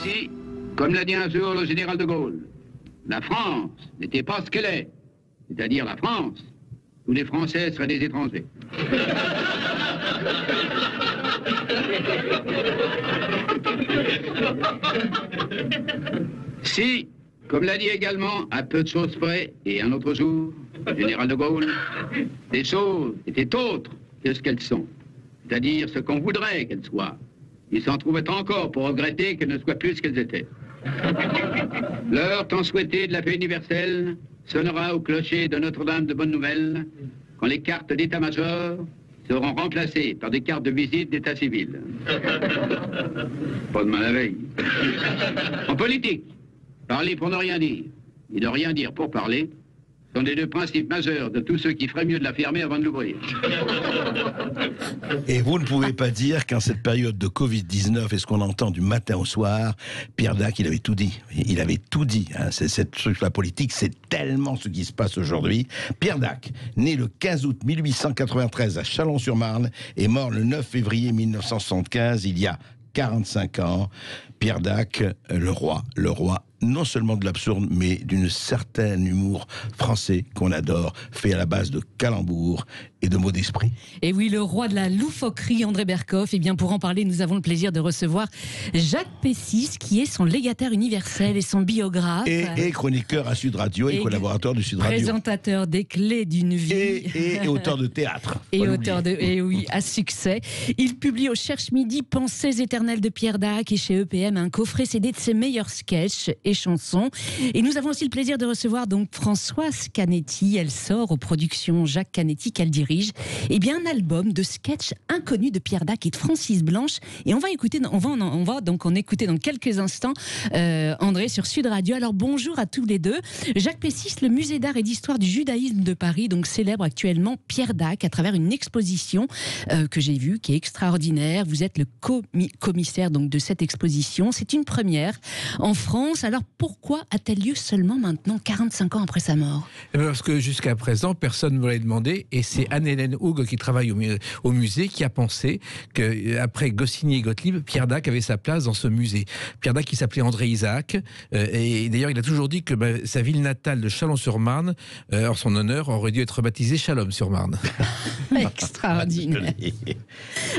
Si, comme l'a dit un jour le général de Gaulle, la France n'était pas ce qu'elle est, c'est-à-dire la France, tous les Français seraient des étrangers. Si, comme l'a dit également, à peu de choses près, et un autre jour, le général de Gaulle, les choses étaient autres que ce qu'elles sont, c'est-à-dire ce qu'on voudrait qu'elles soient. Il s'en trouvait encore pour regretter qu'elles ne soient plus ce qu'elles étaient. L'heure tant souhaitée de la paix universelle sonnera au clocher de Notre-Dame de Bonne Nouvelle quand les cartes d'état-major seront remplacées par des cartes de visite d'état civil. Pas de mal à la veille. En politique, parler pour ne rien dire et ne rien dire pour parler sont les deux principes majeurs de tous ceux qui feraient mieux de la fermer avant de l'ouvrir. Et vous ne pouvez pas dire qu'en cette période de Covid-19 et ce qu'on entend du matin au soir, Pierre Dac, il avait tout dit. Il avait tout dit. Hein. La politique, c'est tellement ce qui se passe aujourd'hui. Pierre Dac, né le 15 août 1893 à Chalon-sur-Marne et mort le 9 février 1975, il y a 45 ans. Pierre Dac, le roi non seulement de l'absurde, mais d'une certaine humour français qu'on adore, fait à la base de calembours et de mots d'esprit. Et oui, le roi de la loufoquerie, André Berkoff. Et bien pour en parler, nous avons le plaisir de recevoir Jacques Pessis, qui est son légataire universel et son biographe. Et chroniqueur à Sud Radio et collaborateur de Sud Radio. Présentateur des clés d'une vie. Et auteur de théâtre. Et oui, à succès. Il publie au Cherche Midi Pensées éternelles de Pierre Dac et chez EPM un coffret CD de ses meilleurs sketchs et chansons. Et nous avons aussi le plaisir de recevoir donc Françoise Canetti. Elle sort aux productions Jacques Canetti qu'elle dirige. Et bien un album de sketchs inconnus de Pierre Dac et de Francis Blanche. Et on va donc en écouter dans quelques instants André sur Sud Radio. Alors bonjour à tous les deux. Jacques Pessis, le musée d'art et d'histoire du judaïsme de Paris donc célèbre actuellement Pierre Dac à travers une exposition que j'ai vue qui est extraordinaire. Vous êtes le commissaire donc de cette exposition. C'est une première en France. Alors pourquoi a-t-elle lieu seulement maintenant, 45 ans après sa mort? Parce que jusqu'à présent, personne ne me l'a demandé, et c'est Anne-Hélène Hoog, qui travaille au musée, qui a pensé qu'après Goscinny et Gottlieb, Pierre Dac avait sa place dans ce musée. Pierre Dac, qui s'appelait André Isaac, et d'ailleurs il a toujours dit que sa ville natale de Chalon-sur-Marne, en son honneur, aurait dû être baptisée Chalom-sur-Marne. Extraordinaire.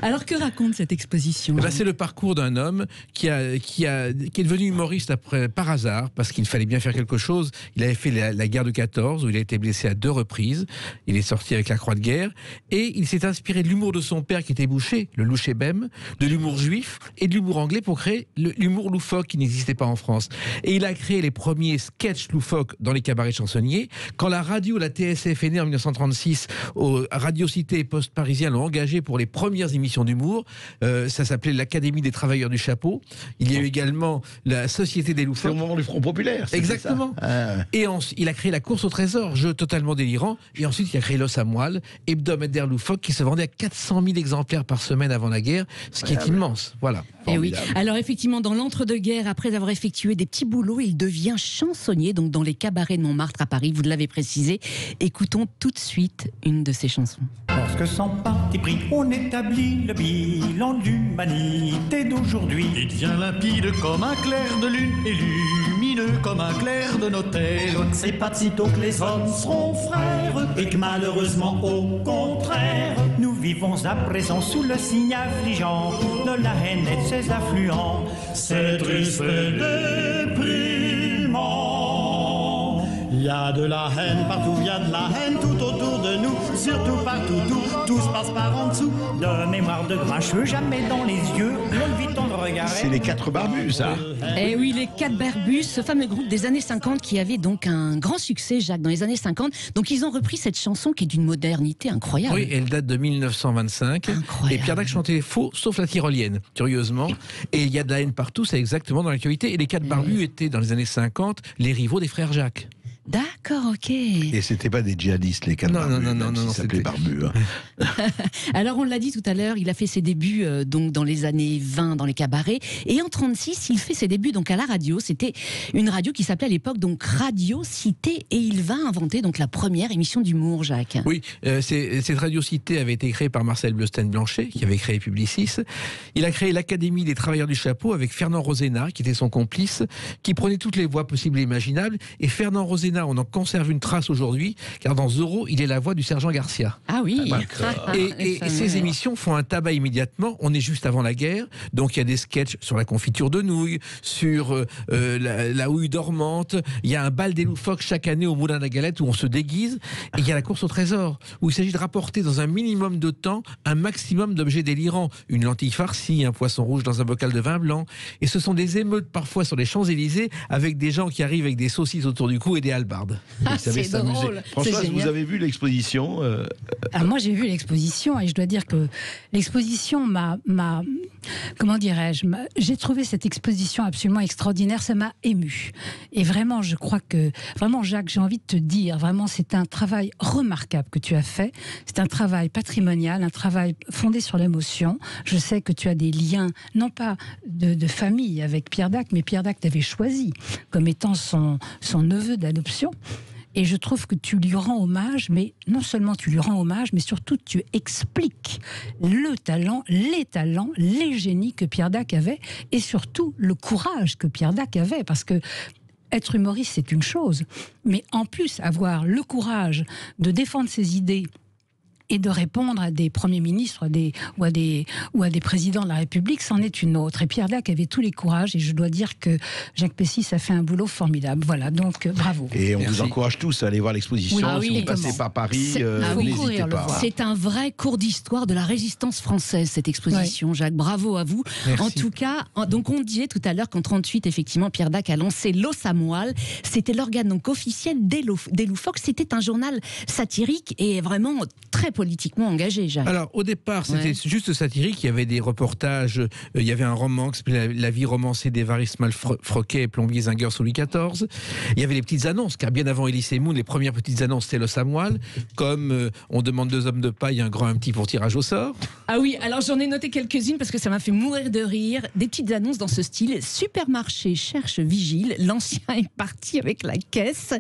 Alors que raconte cette exposition? C'est le parcours d'un homme qui est devenu humoriste par hasard, parce qu'il fallait bien faire quelque chose. Il avait fait la guerre de 14, où il a été blessé à 2 reprises. Il est sorti avec la croix de guerre, et il s'est inspiré de l'humour de son père qui était boucher, le louchébem, de l'humour juif et de l'humour anglais pour créer l'humour loufoque qui n'existait pas en France. Et il a créé les premiers sketchs loufoques dans les cabarets chansonniers. Quand la radio, la TSF est née en 1936, Radio Cité et Poste Parisien l'ont engagé pour les premières émissions d'humour. Ça s'appelait l'Académie des Travailleurs du Chapeau. Il y a eu également la Société des loufoques. C'est au moment du Front Populaire. Exactement. Et il a créé la course au trésor, jeu totalement délirant. Et ensuite, il a créé l'os à moelle, hebdomadaire loufoque, qui se vendait à 400 000 exemplaires par semaine avant la guerre, ce qui est immense. Voilà. Et oui. Alors effectivement, dans l'entre-deux-guerres, après avoir effectué des petits boulots, il devient chansonnier, donc dans les cabarets de Montmartre à Paris. Vous l'avez précisé. Écoutons tout de suite une de ses chansons. Lorsque sans parti pris, on établit le bilan de l'humanité d'aujourd'hui. Il devient limpide comme un clair de lune et lumineux comme un clair de notaire. C'est pas de sitôt que les hommes seront frères et que malheureusement au contraire, nous vivons à présent sous le signe affligeant de la haine et de ses affluents. C'est triste et déprimant. Il y a de la haine partout, il y a de la haine tout autour de nous, surtout partout, tout se passe par en dessous. De mémoire de grincheux, jamais dans les yeux, on vit on le regarde. C'est les 4 barbus, ça. Eh oui, les 4 barbus, ce fameux groupe des années 50 qui avait donc un grand succès, Jacques, dans les années 50. Donc ils ont repris cette chanson qui est d'une modernité incroyable. Oui, elle date de 1925. Incroyable. Et Pierre Dac chantait faux, sauf la tyrolienne, curieusement. Et il y a de la haine partout, c'est exactement dans l'actualité. Et les 4 barbus étaient, dans les années 50, les rivaux des frères Jacques. D'accord, ok. Et c'était pas des djihadistes, les quatre barbus, non, ils s'appelaient barbus. Hein. Alors, on l'a dit tout à l'heure, il a fait ses débuts donc dans les années 20 dans les cabarets. Et en 36, il fait ses débuts donc à la radio. C'était une radio qui s'appelait à l'époque donc Radio Cité. Et il va inventer donc la première émission d'humour, Jacques. Oui, cette Radio Cité avait été créée par Marcel Bleustein-Blanchet, qui avait créé Publicis. Il a créé l'Académie des Travailleurs du Chapeau avec Fernand Rosena, qui était son complice, qui prenait toutes les voix possibles et imaginables. Et Fernand Rosena, on en conserve une trace aujourd'hui, car dans Zorro, il est la voix du sergent Garcia. Ah oui. Et ces émissions font un tabac immédiatement. On est juste avant la guerre, donc il y a des sketchs sur la confiture de nouilles, sur la houille dormante. Il y a un bal des loufoques chaque année au Moulin de la Galette où on se déguise. Et il y a la course au trésor, où il s'agit de rapporter dans un minimum de temps un maximum d'objets délirants. Une lentille farcie, un poisson rouge dans un bocal de vin blanc. Et ce sont des émeutes parfois sur les Champs-Élysées avec des gens qui arrivent avec des saucisses autour du cou et des halbardes. Ah, c'est drôle. Françoise, vous avez vu l'exposition Alors moi j'ai vu l'exposition et je dois dire que l'exposition m'a comment dirais-je, j'ai trouvé cette exposition absolument extraordinaire, ça m'a émue. Et vraiment, je crois que, vraiment Jacques, j'ai envie de te dire, vraiment c'est un travail remarquable que tu as fait, c'est un travail patrimonial, un travail fondé sur l'émotion. Je sais que tu as des liens, non pas de famille avec Pierre Dac, mais Pierre Dac t'avait choisi comme étant son neveu d'adoption. Et je trouve que tu lui rends hommage, mais non seulement tu lui rends hommage, mais surtout tu expliques le talent, les génies que Pierre Dac avait, et surtout le courage que Pierre Dac avait, parce que être humoriste, c'est une chose, mais en plus avoir le courage de défendre ses idées et de répondre à des premiers ministres ou à des présidents de la République, c'en est une autre. Et Pierre Dac avait tous les courages, et je dois dire que Jacques Pessis a fait un boulot formidable. Voilà, donc bravo. Et on vous encourage tous à aller voir l'exposition. Oui, si vous passez par Paris, n'hésitez pas. C'est un vrai cours d'histoire de la résistance française, cette exposition, Jacques. Bravo à vous. Merci. En tout cas, donc on disait tout à l'heure qu'en 38, effectivement, Pierre Dac a lancé L'Os à Moelle. C'était l'organe donc officiel des loufoques. C'était un journal satirique et vraiment très politiquement engagé, Jacques. Alors, au départ, c'était juste satirique. Il y avait des reportages. Il y avait un roman qui s'appelait La vie romancée d'Évariste Malfroquet et Plombier Zinguer sous Louis XIV. Il y avait les petites annonces, car bien avant Elie Moon, les premières petites annonces, c'était le Samoil, comme on demande 2 hommes de paille, un grand, un petit pour tirage au sort. Ah oui, alors j'en ai noté quelques-unes parce que ça m'a fait mourir de rire. Des petites annonces dans ce style. Supermarché cherche vigile. L'ancien est parti avec la caisse.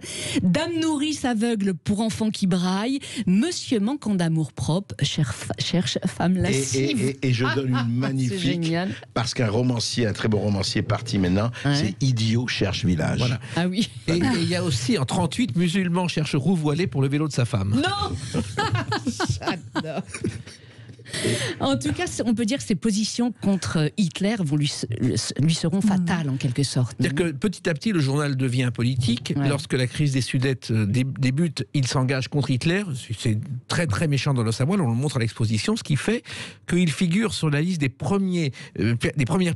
Dame nourrice aveugle pour enfants qui braillent. Monsieur manquant d'amour propre cherche femme lascive. Et je donne une magnifique, parce qu'un romancier, un très bon romancier est parti maintenant, c'est Idiot cherche village. Voilà. Ah oui. Et il y a aussi, en 38, musulman cherche roue voilée pour le vélo de sa femme. Non. J'adore. En tout cas, on peut dire que ses positions contre Hitler lui seront fatales en quelque sorte. C'est-à-dire que petit à petit, le journal devient politique. Ouais. Lorsque la crise des Sudètes débute, il s'engage contre Hitler. C'est très très méchant dans L'Os à Moelle, on le montre à l'exposition, ce qui fait qu'il figure sur la liste des premières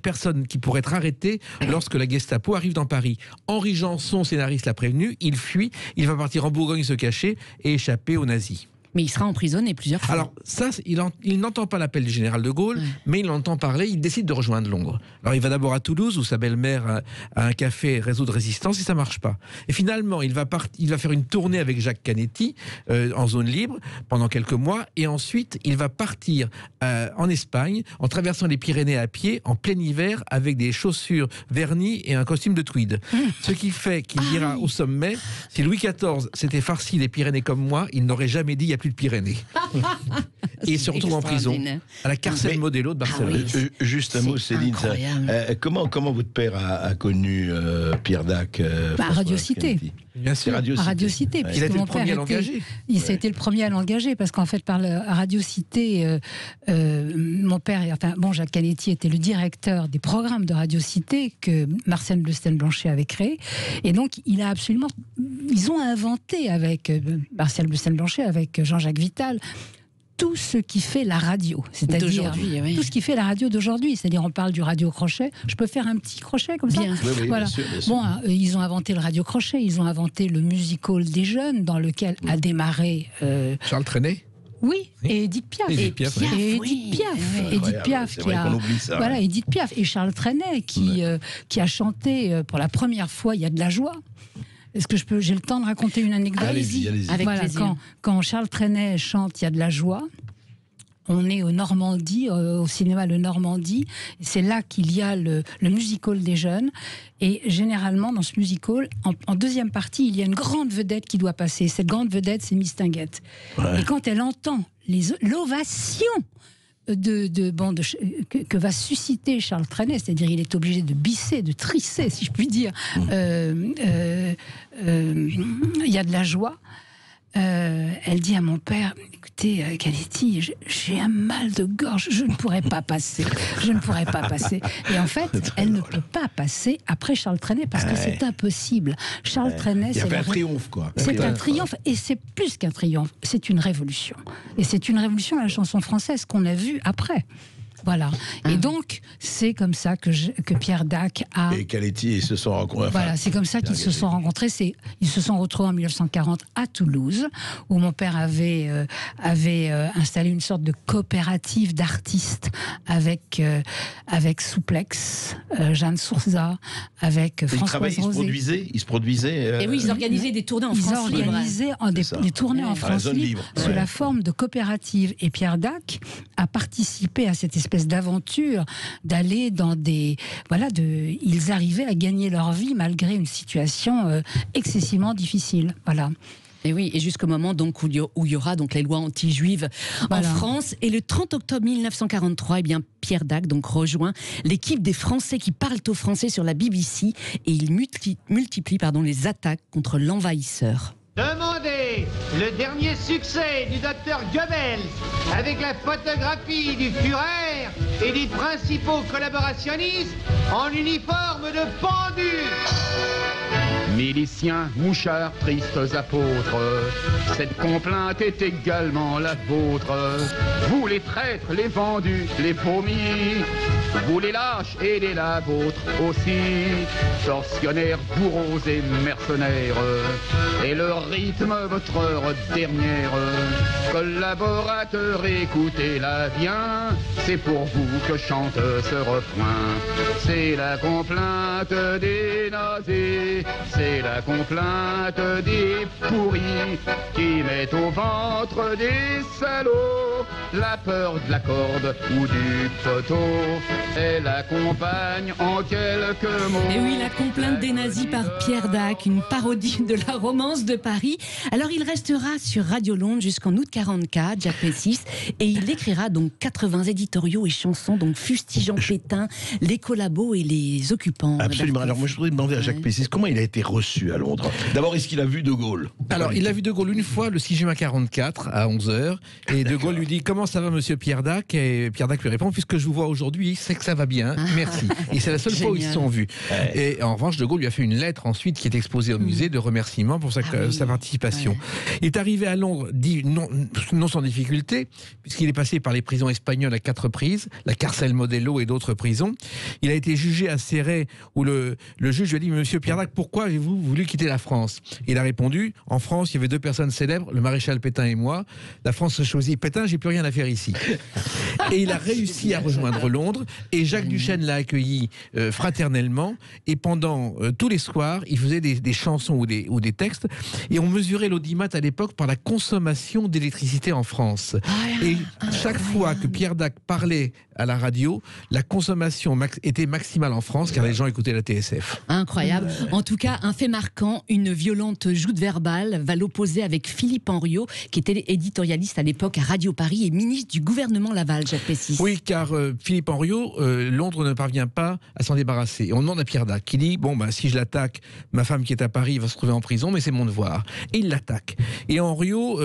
personnes qui pourraient être arrêtées lorsque la Gestapo arrive dans Paris. Henri Janson, scénariste, l'a prévenu, il fuit, il va partir en Bourgogne se cacher et échapper aux nazis. Mais il sera emprisonné plusieurs fois. Alors ça, il n'entend pas l'appel du général de Gaulle, mais il entend parler, il décide de rejoindre Londres. Alors il va d'abord à Toulouse, où sa belle-mère a un café réseau de résistance, et ça marche pas. Et finalement, il va faire une tournée avec Jacques Canetti, en zone libre, pendant quelques mois, et ensuite, il va partir en Espagne, en traversant les Pyrénées à pied, en plein hiver, avec des chaussures vernies et un costume de tweed. Ce qui fait qu'il dira au sommet, si Louis XIV s'était farci les Pyrénées comme moi, il n'aurait jamais dit il n'y a plus de Pyrénées. Et il se retrouve en prison à la Carcel Modelo de Barcelone. Juste un mot, Céline. Comment votre père a connu Pierre Dac Radio Cité. Bien sûr. Radio Cité. Il a été le premier à l'engager. Il a été le premier à l'engager, parce qu'en fait, à Radio Cité, mon père, Jacques Canetti était le directeur des programmes de Radio Cité que Marcel Bleustein-Blanchet avait créé. Et donc, ils ont inventé avec Marcel Bleustein-Blanchet, avec Jean-Jacques Vital, tout ce qui fait la radio, c'est-à-dire tout ce qui fait la radio d'aujourd'hui. C'est-à-dire, on parle du radio-crochet. Je peux faire un petit crochet comme ça ? Oui, voilà. Bien sûr, bien sûr. Bon, ils ont inventé le radio-crochet, ils ont inventé le musical des jeunes, dans lequel a démarré... Charles Trenet. Oui, et Edith Piaf. Edith Piaf, oui. Et Edith Piaf. Edith Piaf c'est vrai qu'on oublie ça. Voilà, Edith Piaf. Et Charles Trenet qui a chanté pour la première fois Il y a de la joie. Est-ce que j'ai le temps de raconter une anecdote? Allez-y. Avec voilà, plaisir. quand Charles Trenet chante « Il y a de la joie », on est au Normandie, au cinéma Le Normandie. C'est là qu'il y a le music-hall des jeunes. Et généralement, dans ce music-hall, en deuxième partie, il y a une grande vedette qui doit passer. Cette grande vedette, c'est Miss Tinguette. Ouais. Et quand elle entend l'ovation que va susciter Charles Trenet, c'est-à-dire il est obligé de bisser, de trisser, si je puis dire, il y a de la joie. Elle dit à mon père, écoutez, Kaletti, j'ai un mal de gorge, je ne pourrais pas passer. Et en fait, elle ne peut pas passer après Charles Trenet parce que c'est impossible. Charles Trenet, Il y avait un triomphe, quoi. c'est un triomphe, et c'est plus qu'un triomphe, c'est une révolution. Et c'est une révolution à la chanson française qu'on a vue après. Voilà. Et donc, c'est comme ça que Pierre Dac a... Et Kaletti, ils se sont rencontrés. Voilà, c'est comme ça qu'ils se sont rencontrés. Ils se sont retrouvés en 1940 à Toulouse, où mon père avait installé une sorte de coopérative d'artistes avec Souplex, Jeanne Sourza, avec Françoise Rosé. Ils se produisaient. Et oui, ils organisaient des tournées en France libre. Ils organisaient des tournées en France libre sous la forme de coopérative. Et Pierre Dac a participé à cette espèce d'aventure d'aller dans des... Ils arrivaient à gagner leur vie malgré une situation excessivement difficile. Et oui, et jusqu'au moment donc où il y aura donc les lois anti-juives en France. Et le 30 octobre 1943, Pierre Dac donc rejoint l'équipe des Français qui parlent au français sur la BBC et il multiplie les attaques contre l'envahisseur. Demandez le dernier succès du docteur Goebbels avec la photographie du Führer et des principaux collaborationnistes en uniforme de pendus. Miliciens, mouchards, tristes apôtres, cette complainte est également la vôtre. Vous les traîtres, les vendus, les paumis, vous les lâches et les la vôtre aussi, tortionnaires, bourreaux et mercenaires, et le rythme votre heure dernière. Collaborateurs, écoutez-la bien, c'est pour vous que chante ce refrain. C'est la complainte des nazis, c'est la complainte des pourris qui mettent au ventre des salauds la peur de la corde ou du poteau. Elle accompagne en quelques mots. Et oui, la complainte des nazis par Pierre Dac, une parodie de la romance de Paris. Alors il restera sur Radio Londres jusqu'en août 44, Jacques Pessis, et il écrira donc 80 éditoriaux et chansons, donc fustigeant Pétain, les collabos et les occupants. Absolument. Alors moi je voudrais demander à Jacques Pessis comment il a été reçu à Londres. D'abord, est-ce qu'il a vu De Gaulle? Alors, il a vu De Gaulle une fois, le 6 juin 44, à 11h, et De Gaulle lui dit « Comment ça va, monsieur Pierre Dac ?» Et Pierre Dac lui répond « Puisque je vous vois aujourd'hui, c'est que ça va bien, merci. » Et c'est la seule fois où ils se sont vus. Et en revanche, De Gaulle lui a fait une lettre ensuite qui est exposée au musée de remerciement pour sa participation. Il est arrivé à Londres, dit non sans difficulté, puisqu'il est passé par les prisons espagnoles à 4 reprises, la Carcel Modelo et d'autres prisons. Il a été jugé à Céret, où le juge lui a dit « Monsieur Pierre Dac, pourquoi avez-vous voulu quitter la France ?» Il a répondu « En France, il y avait 2 personnes célèbres, le maréchal Pétain et moi. La France a choisi Pétain, j'ai plus rien à faire ici. » Et il a réussi à rejoindre Londres, et Jacques Duchesne l'a accueilli fraternellement, et pendant tous les soirs, il faisait des chansons ou des textes, et on mesurait l'audimat à l'époque par la consommation d'électricité en France. Et chaque fois que Pierre Dac parlait à la radio, la consommation était maximale en France, car les gens écoutaient la TSF. Incroyable. En tout cas, un fait marquant, une violente joute verbale va l'opposer avec Philippe Henriot, qui était éditorialiste à l'époque à Radio Paris et ministre du gouvernement Laval, Jacques Pessis. Oui, car Philippe Henriot, Londres ne parvient pas à s'en débarrasser. Et on demande à Pierre Dac, qui dit, si je l'attaque, ma femme qui est à Paris va se trouver en prison, mais c'est mon devoir. Et il l'attaque. Et Henriot,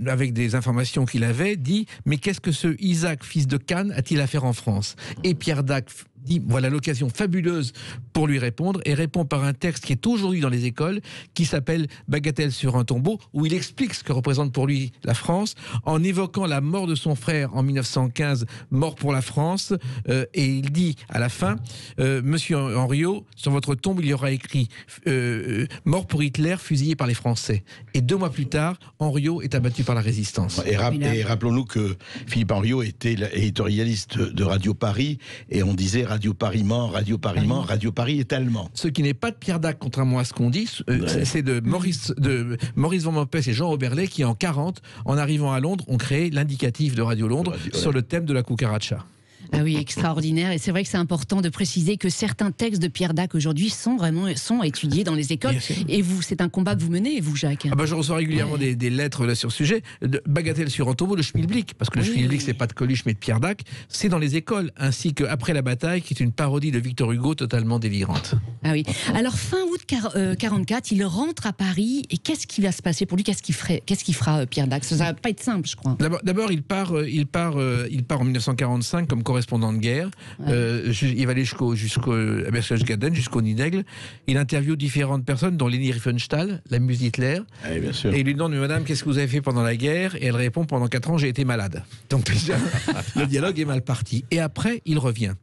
avec des informations qu'il avait, dit, mais qu'est-ce que ce Isaac, fils de Cannes, a-t-il à faire en France? Et Pierre Dac dit, voilà l'occasion fabuleuse pour lui répondre, et répond par un texte qui est aujourd'hui dans les écoles, qui s'appelle Bagatelle sur un tombeau, où il explique ce que représente pour lui la France, en évoquant la mort de son frère en 1915, mort pour la France, et il dit à la fin, Monsieur Henriot, sur votre tombe il y aura écrit mort pour Hitler, fusillé par les Français. Et 2 mois plus tard, Henriot est abattu par la résistance. Et rappelons-nous que Philippe Henriot était éditorialiste de Radio Paris, et on disait Radio Paris ment, Radio Paris ment, Radio Paris est allemand. Ce qui n'est pas de Pierre Dac, contrairement à ce qu'on dit, c'est de Maurice Van Mompes et Jean Oberlé qui, en 40, en arrivant à Londres, ont créé l'indicatif de Radio Londres sur le thème de la cucaracha. Ah oui, extraordinaire. Et c'est vrai que c'est important de préciser que certains textes de Pierre Dac aujourd'hui sont étudiés dans les écoles. Et vous, c'est un combat que vous menez, vous, Jacques. Je reçois régulièrement des lettres là, sur ce sujet. Bagatelle sur Antobo, le Schmilblick, parce que le Schmilblick, c'est pas de Coluche, mais de Pierre Dac. C'est dans les écoles, ainsi que Après la bataille, qui est une parodie de Victor Hugo totalement délirante. Ah oui. Alors, fin août 44, il rentre à Paris. Et qu'est-ce qui va se passer pour lui? Qu'est-ce qu'il fera, Pierre Dac? Ça va pas être simple, je crois. D'abord, il part en 1945 comme correspondant de guerre. Il va aller à Berchtesgaden, jusqu'au Nid d'Aigle. Il interviewe différentes personnes, dont Leni Riefenstahl, la muse d'Hitler. Oui, bien sûr. Et il lui demande, mais madame, qu'est-ce que vous avez fait pendant la guerre? Et elle répond, pendant 4 ans, j'ai été malade. Donc déjà, le dialogue est mal parti. Et après, il revient.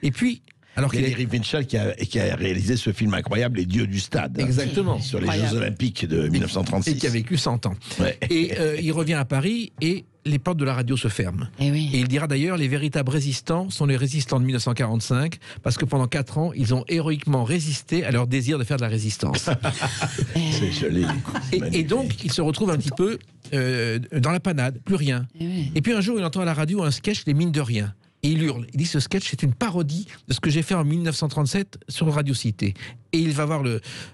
Et puis, alors qu'il Leni Riefenstahl qui a réalisé ce film incroyable, Les Dieux du Stade. Exactement. Sur les Jeux Olympiques de 1936. Et qui a vécu 100 ans. Ouais. Et il revient à Paris et les portes de la radio se ferment. Et il dira d'ailleurs, les véritables résistants sont les résistants de 1945, parce que pendant 4 ans, ils ont héroïquement résisté à leur désir de faire de la résistance. C'est joli. Et donc, il se retrouve un petit peu dans la panade, plus rien. Et puis un jour, il entend à la radio un sketch, Les Mines de Rien. Et il hurle. Il dit, ce sketch, c'est une parodie de ce que j'ai fait en 1937 sur Radio Cité. Et il va voir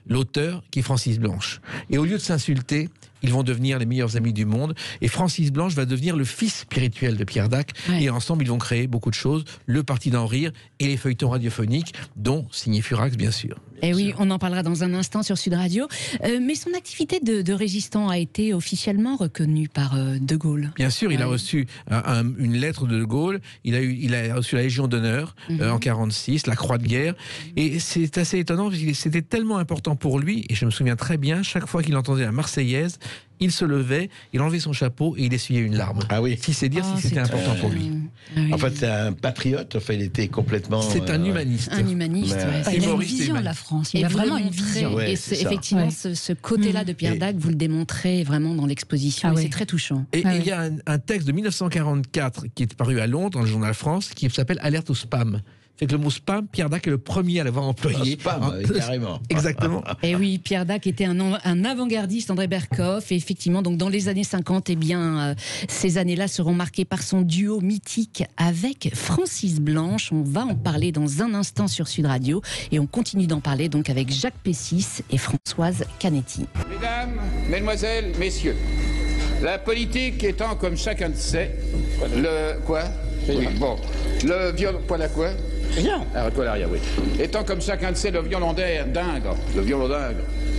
l'auteur, qui est Francis Blanche. Et au lieu de s'insulter, ils vont devenir les meilleurs amis du monde. Et Francis Blanche va devenir le fils spirituel de Pierre Dac. Et ensemble, ils vont créer beaucoup de choses. Le Parti d'en rire et les feuilletons radiophoniques, dont signé Furax, bien sûr. Et oui, on en parlera dans un instant sur Sud Radio. Mais son activité de résistant a été officiellement reconnue par De Gaulle. Bien sûr, il a reçu une lettre de Gaulle. Il a reçu la Légion d'honneur en 46, la Croix de guerre. Et c'est assez étonnant, parce que c'était tellement important pour lui. Et je me souviens très bien, chaque fois qu'il entendait la Marseillaise, il se levait, il enlevait son chapeau et il essuyait une larme. Ah oui. Si c'est dire si c'était important pour lui. En fait, c'est un patriote. Enfin, il était complètement. C'est un humaniste. Un humaniste. Il a une vision, la France. Il a vraiment une vision. Et effectivement, ce côté-là de Pierre Dac, vous le démontrez vraiment dans l'exposition. C'est très touchant. Et il y a un texte de 1944 qui est paru à Londres, dans le journal France, qui s'appelle Alerte au spam. C'est que le mot spam, Pierre Dac est le premier à l'avoir employé. Spam, carrément. Exactement. Et oui, Pierre Dac était un avant-gardiste, André Berkoff. Et effectivement, donc dans les années 50, ces années-là seront marquées par son duo mythique avec Francis Blanche. On va en parler dans un instant sur Sud Radio. Et on continue d'en parler donc avec Jacques Pessis et Françoise Canetti. Mesdames, mesdemoiselles, messieurs, la politique étant, comme chacun le sait, le violon... Point à quoi? Rien. Arrête-toi l'arrière, oui. Étant, comme chacun le sait, le violon dingue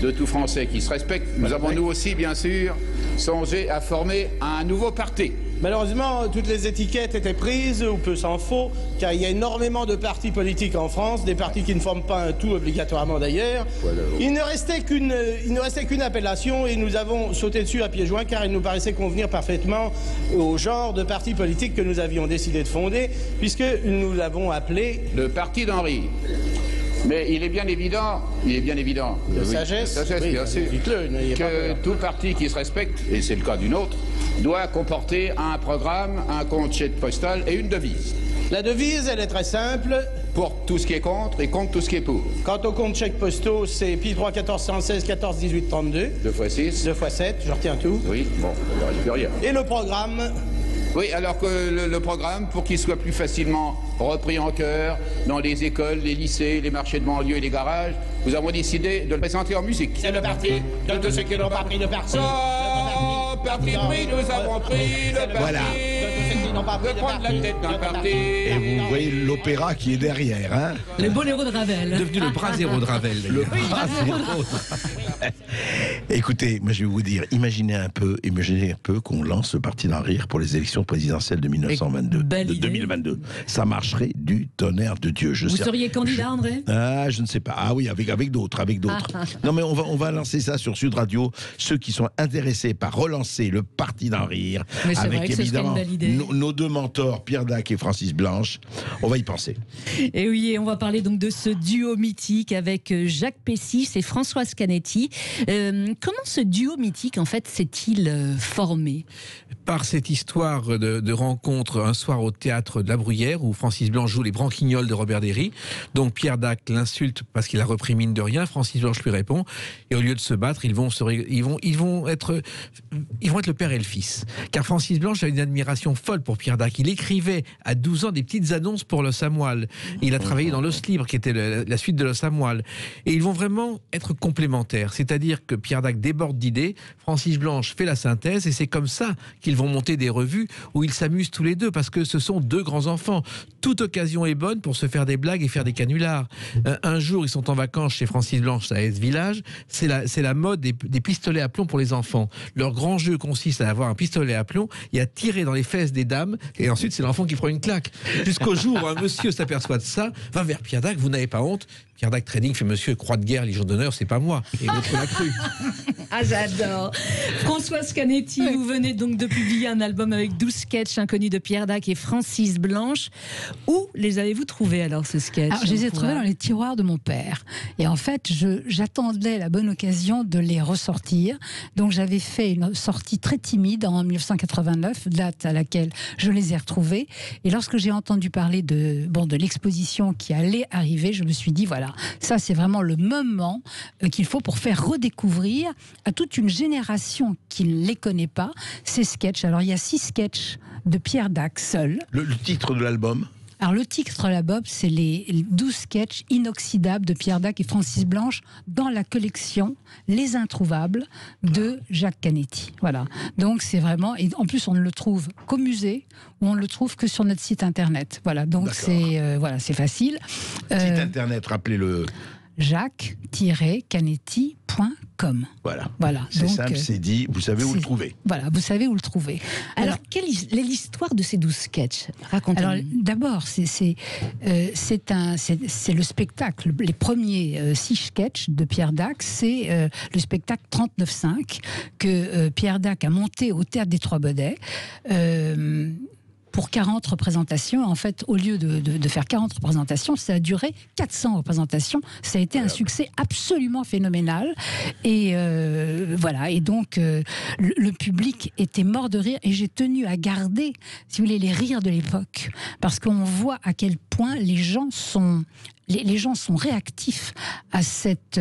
de tout Français qui se respecte, nous avons nous aussi, bien sûr, songé à former un nouveau parti. Malheureusement, toutes les étiquettes étaient prises, ou peu s'en faut, car il y a énormément de partis politiques en France, des partis qui ne forment pas un tout obligatoirement d'ailleurs. Voilà. Il ne restait qu'une appellation et nous avons sauté dessus à pieds joints car il nous paraissait convenir parfaitement au genre de parti politique que nous avions décidé de fonder, puisque nous l'avons appelé le Parti d'en rire. Mais il est bien évident, de sagesse, oui, bien sûr, que tout parti qui se respecte, et c'est le cas du nôtre, doit comporter un programme, un compte chèque postal et une devise. La devise, elle est très simple. Pour tout ce qui est contre et contre tout ce qui est pour. Quant aux comptes chèques postaux, c'est Pi 3, 14, 116, 14, 18, 32. 2 x 6. 2 x 7, je retiens tout. Oui, bon, il n'y aurait plus rien. Et le programme? Oui, alors que le programme, pour qu'il soit plus facilement repris en cœur dans les écoles, les lycées, les marchés de banlieue et les garages, nous avons décidé de le présenter en musique. C'est le parti de tous ceux qui n'ont pas pris de parti. Parti pris, nous avons pris le parti. Voilà. De prendre la tête d'un parti. Et vous voyez l'opéra qui est derrière, hein. Le boléro de Ravel. Devenu le brasero de Ravel. Le brasero. Écoutez, moi je vais vous dire, imaginez un peu qu'on lance le Parti d'en rire pour les élections présidentielles de 2022. Ça marcherait du tonnerre de Dieu. Vous seriez candidat, André? Ah, je ne sais pas. Ah oui, avec d'autres. Non, mais on va lancer ça sur Sud Radio. Ceux qui sont intéressés par relancer le Parti d'en rire, mais c'est avec vrai que évidemment ce serait une belle idée. nos deux mentors, Pierre Dac et Francis Blanche. On va y penser. Et oui, et on va parler donc de ce duo mythique avec Jacques Pessis et Françoise Canetti. Comment ce duo mythique, en fait, s'est-il formé ? Par cette histoire de rencontre un soir au théâtre de la Bruyère où Francis Blanche joue les Branquignoles de Robert Derry. Donc Pierre Dac l'insulte parce qu'il a repris mine de rien. Francis Blanche lui répond et au lieu de se battre, ils vont être le père et le fils. Car Francis Blanche a une admiration folle pour Pierre Dac. Il écrivait à 12 ans des petites annonces pour l'Os à moelle. Il a travaillé dans l'Os Libre qui était la suite de l'Os à moelle. Et ils vont vraiment être complémentaires. C'est-à-dire que Pierre Dac déborde d'idées, Francis Blanche fait la synthèse et c'est comme ça qu'ils vont monter des revues où ils s'amusent tous les deux parce que ce sont deux grands enfants. Toute occasion est bonne pour se faire des blagues et faire des canulars. Un jour, ils sont en vacances chez Francis Blanche à S-Village. C'est la mode des pistolets à plomb pour les enfants. Leur grand jeu consiste à avoir un pistolet à plomb et à tirer dans les fesses des dames et ensuite c'est l'enfant qui prend une claque. Jusqu'au jour où un monsieur s'aperçoit de ça, va vers Pierre Dac, vous n'avez pas honte? Pierre Dac Trading fait monsieur Croix de guerre, Légion d'honneur, c'est pas moi. Et l'autre l'a cru. Ah, j'adore. Françoise Canetti, vous venez donc de publier un album avec 12 sketchs inconnus de Pierre Dac et Francis Blanche. Où les avez-vous trouvés alors, ces sketchs? Alors, je les ai trouvés dans les tiroirs de mon père. Et en fait, j'attendais la bonne occasion de les ressortir. Donc j'avais fait une sortie très timide en 1989, date à laquelle je les ai retrouvés. Et lorsque j'ai entendu parler de l'exposition qui allait arriver, je me suis dit, voilà, ça c'est vraiment le moment qu'il faut pour faire redécouvrir à toute une génération qui ne les connaît pas ces sketchs. Alors il y a 6 sketchs de Pierre Dac seul. Le titre de l'album? Alors le titre de l'album, c'est les 12 sketchs inoxydables de Pierre Dac et Francis Blanche dans la collection Les Introuvables de Jacques Canetti. Voilà. Donc c'est vraiment, et en plus on ne le trouve qu'au musée ou on ne le trouve que sur notre site internet. Voilà. Donc c'est c'est facile. Site internet, rappelez-le. Jacques-Canetti.com. Voilà. C'est simple, c'est dit, vous savez où le trouver. Voilà, vous savez où le trouver. Alors, quelle est l'histoire de ces 12 sketchs? Racontez-nous. Alors, d'abord, c'est le spectacle. Les premiers 6 sketchs de Pierre Dac, c'est le spectacle 39.5 que Pierre Dac a monté au Théâtre des Trois Baudets. Pour 40 représentations. En fait, au lieu de faire 40 représentations, ça a duré 400 représentations. Ça a été un succès absolument phénoménal. Et voilà. Et donc, le public était mort de rire. Et j'ai tenu à garder, si vous voulez, les rires de l'époque. Parce qu'on voit à quel point les gens sont réactifs à cette,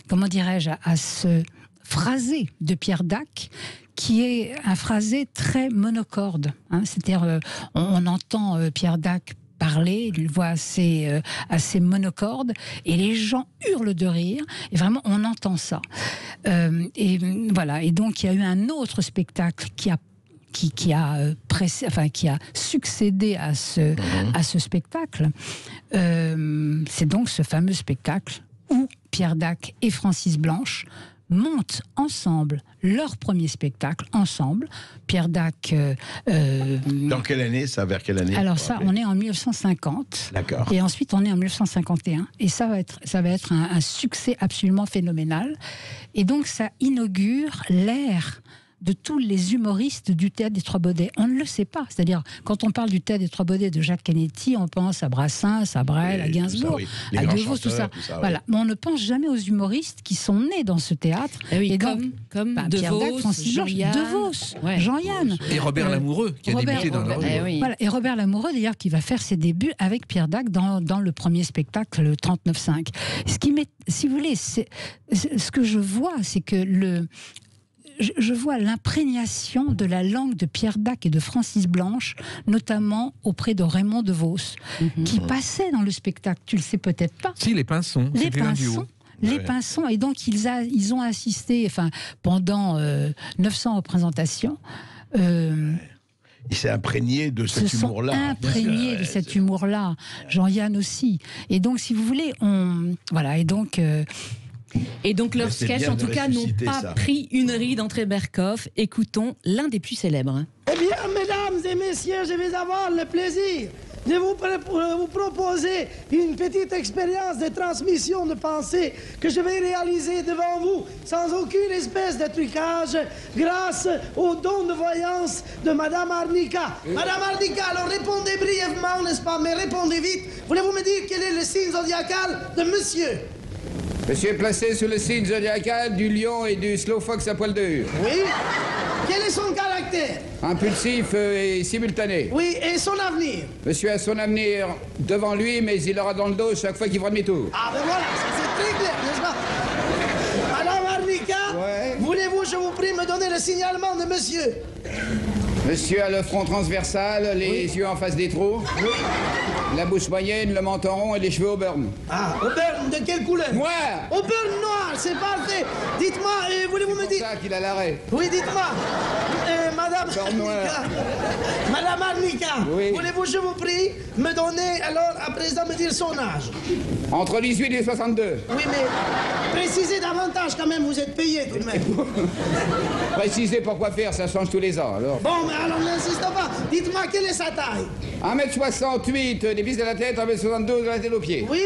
comment dirais-je, à ce phrasé de Pierre Dac, qui est un phrasé très monocorde. C'est-à-dire, on entend Pierre Dac parler, une voix assez monocorde, et les gens hurlent de rire, et vraiment, on entend ça. Et voilà. Et donc, il y a eu un autre spectacle qui a succédé à ce spectacle. C'est donc ce fameux spectacle où Pierre Dac et Francis Blanche montent ensemble leur premier spectacle ensemble. Pierre Dac. Dans quelle année ça? Vers quelle année? Alors ça, on est en 1950. D'accord. Et ensuite, on est en 1951. Et ça va être un succès absolument phénoménal. Et donc, ça inaugure l'ère de tous les humoristes du Théâtre des Trois Baudets. On ne le sait pas. C'est-à-dire, quand on parle du Théâtre des Trois Baudets de Jacques Canetti, on pense à Brassens, à Brel, à Gainsbourg, à Devos, tout ça. Voilà. Mais on ne pense jamais aux humoristes qui sont nés dans ce théâtre. Et donc, comme Pierre Dac, Francis Blanche, Devos, Jean-Yann. Et Robert Lamoureux, qui a débuté dans la revue. Voilà. Et Robert Lamoureux, d'ailleurs, qui va faire ses débuts avec Pierre Dac dans le premier spectacle, le 39.5. Ce qui m'est, si vous voulez, ce que je vois, c'est que je vois l'imprégnation de la langue de Pierre Dac et de Francis Blanche, notamment auprès de Raymond DeVos, qui passait dans le spectacle. Tu le sais peut-être pas. Si, les Pinsons. Les Pinsons. Les Pinsons. Et donc, ils ont assisté pendant 900 représentations. Il s'est imprégné de cet humour-là. Imprégné de cet humour-là. Jean-Yann aussi. Et donc, si vous voulez, voilà. Et donc leurs sketchs, en tout cas, n'ont pas pris une ride entre Berkoff. Écoutons l'un des plus célèbres. Eh bien, mesdames et messieurs, je vais avoir le plaisir de vous proposer une petite expérience de transmission de pensée que je vais réaliser devant vous sans aucune espèce de trucage grâce au don de voyance de Madame Arnica. Madame Arnica, alors répondez brièvement, n'est-ce pas, mais répondez vite. Voulez-vous me dire quel est le signe zodiacal de monsieur? Monsieur est placé sous le signe zodiacal du lion et du slow fox à poil dur. Oui. Quel est son caractère? Impulsif et simultané. Oui, et son avenir? Monsieur a son avenir devant lui, mais il aura dans le dos chaque fois qu'il fera demi-tour. Ah ben voilà, ça c'est très clair, n'est-ce pas? Madame Arnica, ouais. Voulez-vous, je vous prie, me donner le signalement de monsieur? Monsieur a le front transversal, les yeux en face des trous, la bouche moyenne, le menton rond et les cheveux au burn. Ah, au burn, de quelle couleur? Noir. Au burn noir, c'est parfait. Dites-moi, voulez-vous me dire... C'est ça qu'il a l'arrêt. Oui, dites-moi. Madame Arnica, Madame Arnica, oui. Voulez-vous, je vous prie, me donner, alors, à présent, me dire son âge? Entre 18 et 62. Oui, mais précisez davantage quand même, vous êtes payé tout de même. Précisez pourquoi faire, ça change tous les ans, alors. Bon, mais alors n'insiste pas. Dites-moi, quelle est sa taille? 1m68, des vis de la tête, 1m72 de la tête aux pieds. Oui,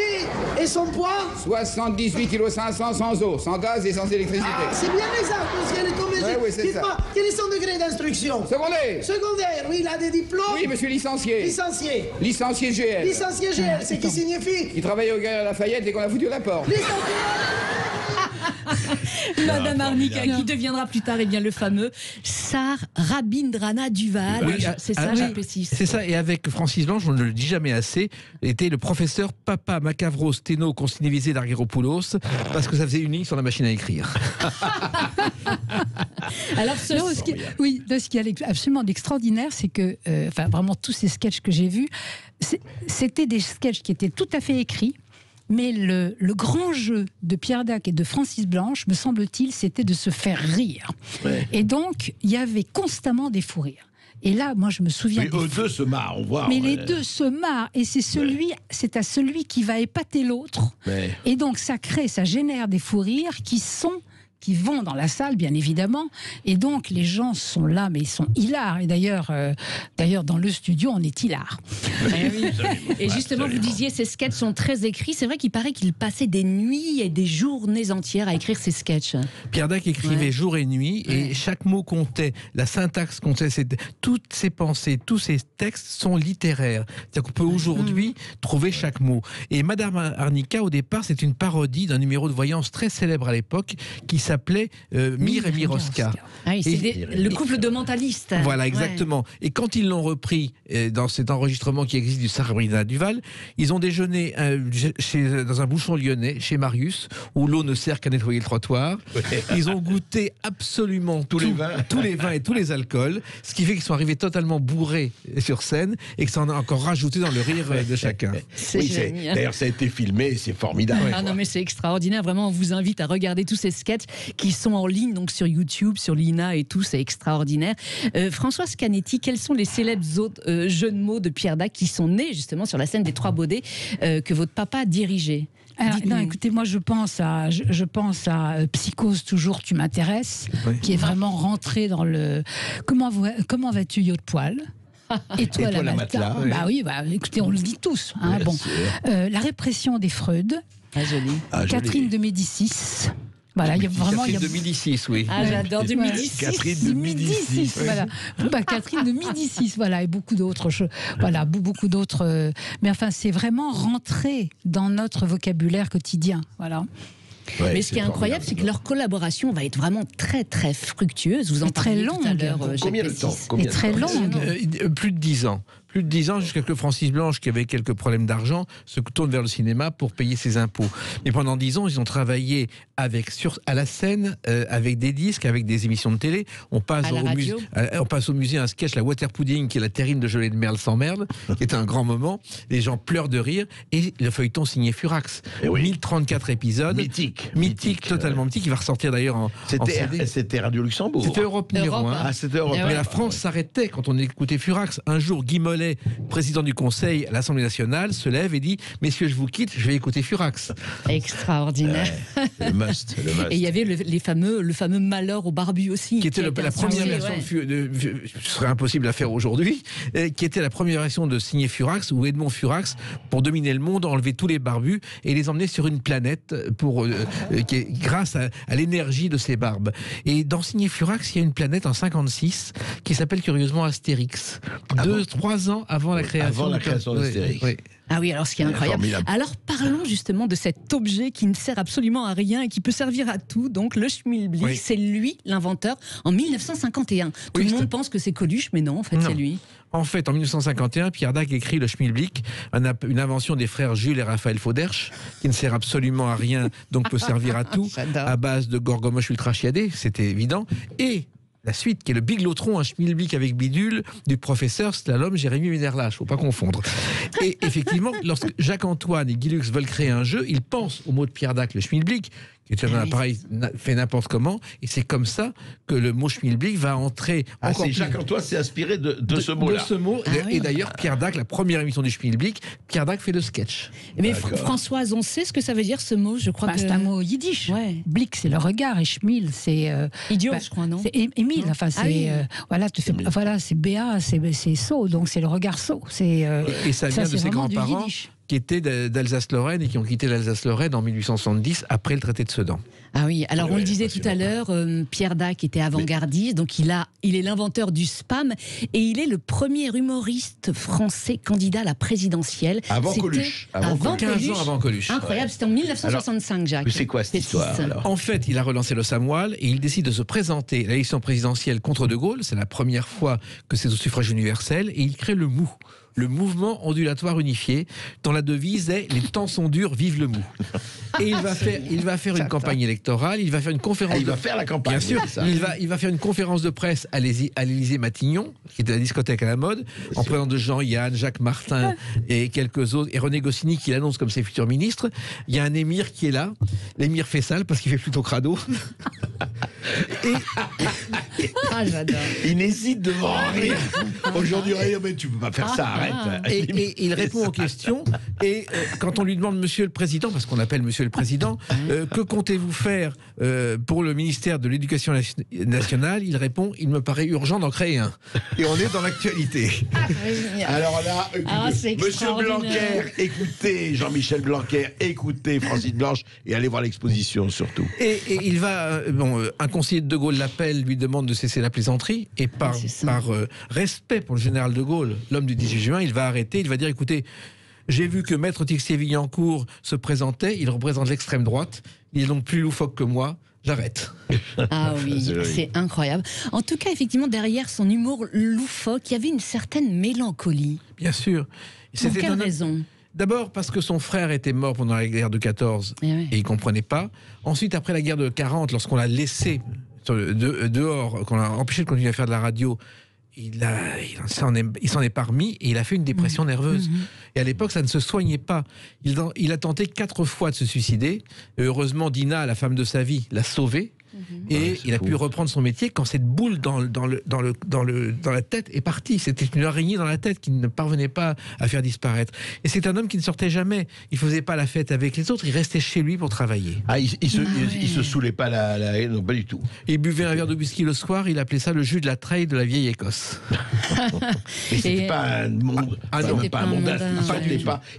et son poids? 78 kg 500 sans eau, sans gaz et sans électricité. Ah, c'est bien exact, monsieur, elle est tombée. Oui, c'est ça. Dites-moi, quel est son degré d'instruction? Secondaire. Secondaire, oui, il a des diplômes? Oui, monsieur licencié. Licencié. Licencié GL. Licencié GL, c'est qui signifie? Il travaillait au Galeries Lafayette et qu'on a foutu à la porte. Licencié. Madame Arnica, qui deviendra plus tard le fameux Sar Rabindranath Duval. Oui, c'est ça, j'apprécie. C'est ça, et avec Francis Blanche, on ne le dit jamais assez, était le professeur Papa Macavros Steno Constinévisé d'Argyropoulos, parce que ça faisait une ligne sur la machine à écrire. Alors, ce qui est absolument extraordinaire, c'est que, vraiment, tous ces sketchs que j'ai vus, c'était des sketchs qui étaient tout à fait écrits. Mais le grand jeu de Pierre Dac et de Francis Blanche, me semble-t-il, c'était de se faire rire. Ouais. Et donc, il y avait constamment des fous rires. Et là, moi, je me souviens... Mais eux deux se marrent, on voit. Mais les deux se marrent. Et c'est à celui qui va épater l'autre. Ouais. Et donc, ça génère des fous rires qui vont dans la salle, bien évidemment, et donc les gens sont là, mais ils sont hilars. Et d'ailleurs, dans le studio, on est hilars. Et justement, vous disiez, ces sketchs sont très écrits. C'est vrai qu'il paraît qu'il passait des nuits et des journées entières à écrire ces sketchs. Pierre Dac écrivait jour et nuit, et chaque mot comptait, la syntaxe comptait. Toutes ses pensées, tous ses textes sont littéraires. C'est-à-dire qu'on peut aujourd'hui trouver chaque mot. Et Madame Arnica, au départ, c'est une parodie d'un numéro de voyance très célèbre à l'époque, qui s'appelait Mir et Miroska. Ah oui, c'est le couple de mentalistes. Voilà, exactement. Ouais. Et quand ils l'ont repris dans cet enregistrement qui existe du Sar Rabindranath Duval, ils ont déjeuné dans un bouchon lyonnais, chez Marius, où l'eau ne sert qu'à nettoyer le trottoir. Ils ont goûté absolument tous les vins et tous les alcools, ce qui fait qu'ils sont arrivés totalement bourrés sur scène et que ça en a encore rajouté dans le rire de chacun. D'ailleurs, ça a été filmé, c'est formidable. Ah non, mais c'est extraordinaire. Vraiment, on vous invite à regarder tous ces sketchs qui sont en ligne, donc sur YouTube, sur l'INA et tout, c'est extraordinaire. Françoise Canetti, quels sont les célèbres jeux de mots de Pierre Dac qui sont nés justement sur la scène des Trois Baudets que votre papa dirigeait? Non, écoutez, moi je pense à Psychose, toujours tu m'intéresses, qui est vraiment rentré dans le... Comment vas-tu, yo de poil? Étoile à matelas. Bah oui, écoutez, on le dit tous. Hein, bon. La répression des Freud. Ah, joli. Catherine de Médicis. Voilà, il y a vraiment. Catherine de Médicis, oui. Ah, j'adore de Médicis. Catherine de Médicis. Voilà. Catherine de Médicis, voilà, et beaucoup d'autres. Voilà, beaucoup d'autres. Mais enfin, c'est vraiment rentré dans notre vocabulaire quotidien. Voilà. Ouais, mais ce qui est incroyable, c'est que leur collaboration va être vraiment très très fructueuse. Vous en parliez tout à l'heure. Combien de temps? Et très longue. Plus de 10 ans. Plus de 10 ans, jusqu'à ce que Francis Blanche, qui avait quelques problèmes d'argent, se tourne vers le cinéma pour payer ses impôts. Et pendant 10 ans, ils ont travaillé à la scène, avec des disques, avec des émissions de télé. On passe au musée un sketch, la Water Pudding, qui est la terrine de gelée de merle sans merde, qui est un grand moment. Les gens pleurent de rire. Et le feuilleton signé Furax. 1034 épisodes. Mythique, totalement mythique. Il va ressortir d'ailleurs en CD. C'était Radio Luxembourg. C'était Europe numéro 1. Ah, c'était Europe. Mais la France s'arrêtait quand on écoutait Furax. Un jour, Guy Mollet Mollet, président du Conseil à l'Assemblée nationale, se lève et dit « Messieurs, je vous quitte, je vais écouter Furax ». Extraordinaire. Le must. Et il y avait le fameux malheur au barbu aussi. Qui était la première version ce serait impossible à faire aujourd'hui, qui était la première version de signer Furax, où Edmond Furax, pour dominer le monde, enlevait tous les barbus et les emmenait sur une planète grâce à l'énergie de ses barbes. Et dans signer Furax, il y a une planète en 56 qui s'appelle curieusement Astérix. 3 ans avant la création. Avant la création d'Astérix. Oui. Ah oui, alors ce qui est incroyable. Formidable. Alors parlons justement de cet objet qui ne sert absolument à rien et qui peut servir à tout. Donc le schmilblick, Oui. c'est lui l'inventeur en 1951. Tout le monde pense que c'est Coluche, mais non, en fait Non. c'est lui. En fait, en 1951, Pierre Dac écrit le schmilblick, une invention des frères Jules et Raphaël Fauderche, qui ne sert absolument à rien, donc peut servir à tout, J'adore. à base de gorgomoche ultra chiadé, c'était évident. Et la suite, qui est le biglotron, un schmilblick avec bidule, du professeur Slalom Jérémy Ménerlach, faut pas confondre. Et effectivement, lorsque Jacques-Antoine et Guy Lux veulent créer un jeu, ils pensent au mot de Pierre Dac, le schmilblick, qui est un appareil fait n'importe comment, et c'est comme ça que le mot schmilblick va entrer encore plus. Jacques-Antoine s'est inspiré de ce mot-là. De ce mot. Et d'ailleurs, Pierre Dac, la première émission du schmilblick, Pierre Dac fait le sketch. Mais Françoise, on sait ce que ça veut dire ce mot, je crois que C'est un mot yiddish. Ouais. Blick, c'est le regard, et schmil, c'est Idiot, je crois, non? C'est Émile. Enfin, c'est oui. voilà, c'est BA, c'est saut, donc c'est le regard saut. Et ça vient de c'est ses vraiment du grands-parents yiddish. qui étaient d'Alsace-Lorraine et qui ont quitté l'Alsace-Lorraine en 1870 après le traité de Sedan. Ah oui, alors on le disait tout à l'heure, Pierre Dac était avant-gardiste, donc il est l'inventeur du spam et il est le premier humoriste français candidat à la présidentielle. Avant C'était Coluche. Avant 15 Coluche. ans avant Coluche. Incroyable, c'était en 1965, Jacques. Mais c'est quoi cette histoire Pestis. alors En fait, il a relancé le Samoil et il décide de se présenter à l'élection présidentielle contre De Gaulle. C'est la première fois que c'est au suffrage universel et il crée le MOU. Le mouvement ondulatoire unifié, dont la devise est « Les temps sont durs, vive le mou ». Et il va faire une campagne électorale, il va faire une conférence. Il va faire la campagne. Bien sûr, c'est ça. il va faire une conférence de presse à l'Élysée-Matignon, qui était la discothèque à la mode, en présence de Jean-Yann, Jacques Martin et quelques autres, et René Goscinny qui l'annonce comme ses futurs ministres. Il y a un émir qui est là, l'émir Fessal, parce qu'il fait plutôt crado. Ah, j'adore. Il hésite devant rien. Aujourd'hui, mais tu peux pas faire ça, arrête. Et il répond aux questions. Et quand on lui demande Monsieur le Président, parce qu'on appelle Monsieur le Président, que comptez-vous faire pour le ministère de l'Éducation nationale, il répond il me paraît urgent d'en créer un. Et on est dans l'actualité. Alors là, c'est Monsieur extraordinaire. Blanquer, écoutez Jean-Michel Blanquer, écoutez Francis Blanche et allez voir l'exposition surtout. Et il va, un conseiller de De Gaulle l'appelle, lui demande de cesser la plaisanterie, et par respect pour le général de Gaulle, l'homme du 18 juin, il va arrêter, il va dire écoutez, j'ai vu que Maître Tixier-Villancourt se présentait, il représente l'extrême droite, il est donc plus loufoque que moi, j'arrête. Ah oui, c'est incroyable. En tout cas, effectivement, derrière son humour loufoque, il y avait une certaine mélancolie. Bien sûr. Pour quelle raison? D'abord parce que son frère était mort pendant la guerre de 14 et il ne comprenait pas. Ensuite, après la guerre de 40, lorsqu'on l'a laissé dehors, qu'on l'a empêché de continuer à faire de la radio, il s'en est pas remis et il a fait une dépression nerveuse. Et à l'époque, ça ne se soignait pas. Il a tenté 4 fois de se suicider. Et heureusement, Dina, la femme de sa vie, l'a sauvé. Et il a pu reprendre son métier quand cette boule dans la tête est partie. C'était une araignée dans la tête qui ne parvenait pas à faire disparaître. Et c'est un homme qui ne sortait jamais. Il ne faisait pas la fête avec les autres. Il restait chez lui pour travailler. Ah, il se saoulait pas non, pas du tout. Il buvait un verre de whisky le soir. Il appelait ça le jus de la treille de la vieille Écosse. Mais c'était pas un monde. Pas un mondain.